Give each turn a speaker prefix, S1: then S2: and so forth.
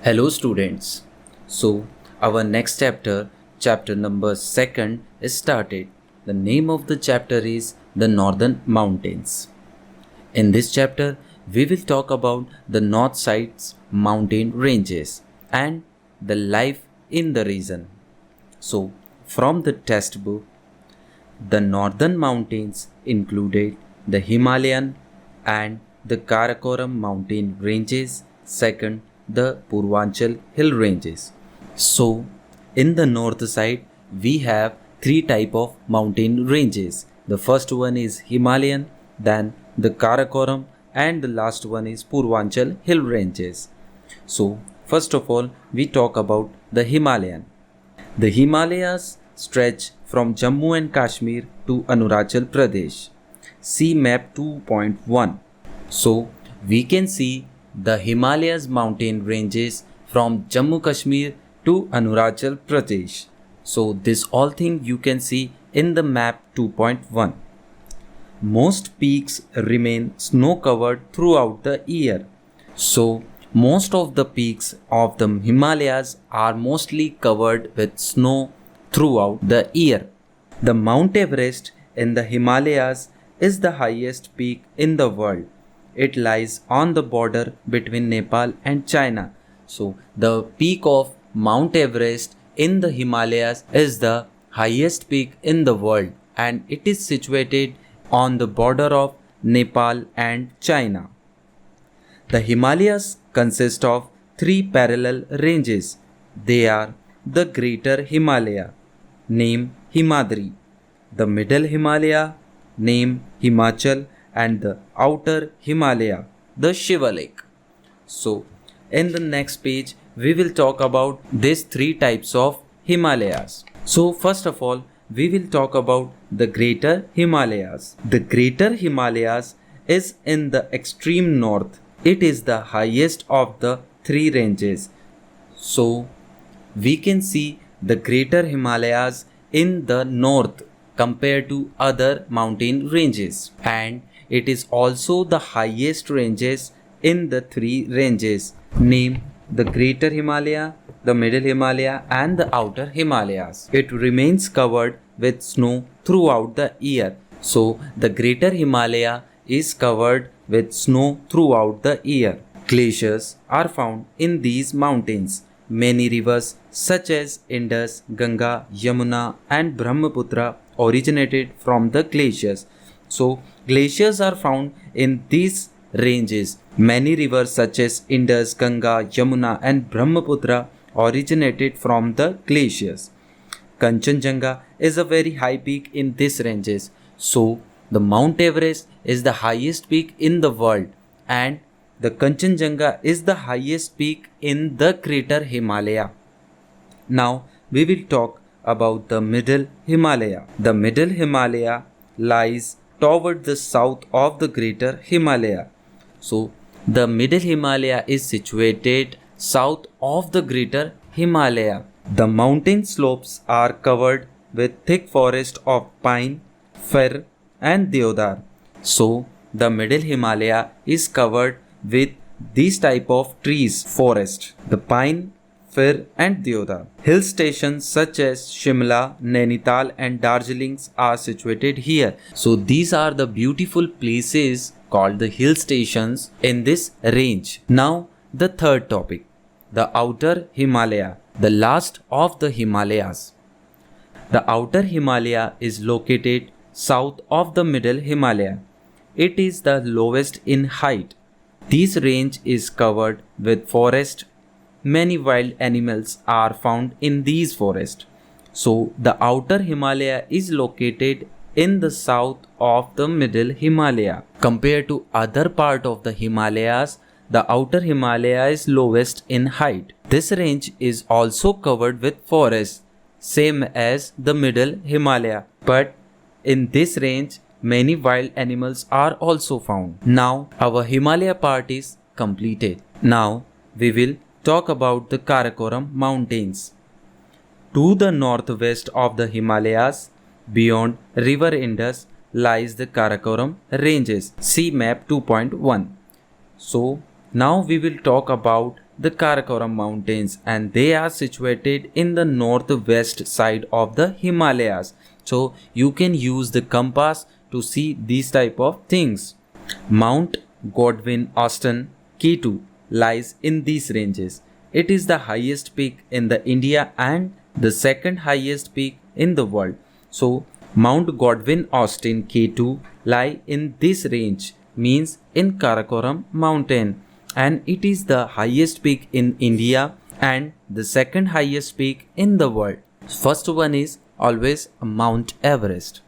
S1: Hello students. So our next chapter, chapter number 2 is started. The name of the chapter is the Northern Mountains. In this chapter, we will talk about the north side's mountain ranges and the life in the region. So from the textbook, the northern mountains included the Himalayan and the Karakoram mountain ranges, second the Purvanchal hill ranges. So in the north side we have three type of mountain ranges. The first one is Himalayan, then the Karakoram and the last one is Purvanchal hill ranges. So first of all we talk about the Himalayan. The Himalayas stretch from Jammu and Kashmir to Arunachal Pradesh. See map 2.1. So we can see the Himalayas mountain ranges from Jammu Kashmir to Arunachal Pradesh. So this all thing you can see in the map 2.1. Most peaks remain snow covered throughout the year. So most of the peaks of the Himalayas are mostly covered with snow throughout the year. The Mount Everest in the Himalayas is the highest peak in the world. It lies on the border between Nepal and China. So the peak of Mount Everest in the Himalayas is the highest peak in the world and it is situated on the border of Nepal and China. The Himalayas consist of three parallel ranges. They are the Greater Himalaya, named Himadri, the Middle Himalaya, named Himachal, and the Outer Himalaya, the Shivalik. So, in the next page, we will talk about these three types of Himalayas. So, first of all, we will talk about the Greater Himalayas. The Greater Himalayas is in the extreme north. It is the highest of the three ranges. So, we can see the Greater Himalayas in the north compared to other mountain ranges, and it is also the highest ranges in the three ranges, named the Greater Himalaya, the Middle Himalaya and the Outer Himalayas. It remains covered with snow throughout the year. So the Greater Himalaya is covered with snow throughout the year. Glaciers are found in these mountains. Many rivers such as Indus, Ganga, Yamuna and Brahmaputra originated from the glaciers. So glaciers are found in these ranges. Many rivers such as Indus, Ganga, Yamuna and Brahmaputra originated from the glaciers. Kanchenjunga is a very high peak in these ranges. So the Mount Everest is the highest peak in the world and the Kanchenjunga is the highest peak in the Greater Himalaya. Now we will talk about the Middle Himalaya. The Middle Himalaya lies toward the south of the Greater Himalaya. So the Middle Himalaya is situated south of the Greater Himalaya. The mountain slopes are covered with thick forest of pine, fir and deodar. So the Middle Himalaya is covered with these type of trees forest, the pine, fir and deodar. Hill stations such as Shimla, Nainital and Darjeeling are situated here. So these are the beautiful places called the hill stations in this range. Now the third topic, the Outer Himalaya, the last of the Himalayas. The Outer Himalaya is located south of the Middle Himalaya. It is the lowest in height. This range is covered with forest. Many wild animals are found in these forests. So the Outer Himalaya is located in the south of the Middle Himalaya. Compared to other part of the Himalayas, the Outer Himalaya is lowest in height. This range is also covered with forests, same as the Middle Himalaya. But in this range, many wild animals are also found. Now our Himalaya part is completed. Now we will talk about the Karakoram mountains. To the northwest of the Himalayas, beyond river Indus, lies the Karakoram ranges. See map 2.1. So now we will talk about the Karakoram Mountains, and they are situated in the northwest side of the Himalayas. So you can use the compass to see these type of things. Mount Godwin Austen K2 lies in these ranges. It is the highest peak in the India and the second highest peak in the world. So Mount Godwin Austen K2 lie in this range, means in Karakoram mountain, and it is the highest peak in India and the second highest peak in the world. First one is always Mount Everest.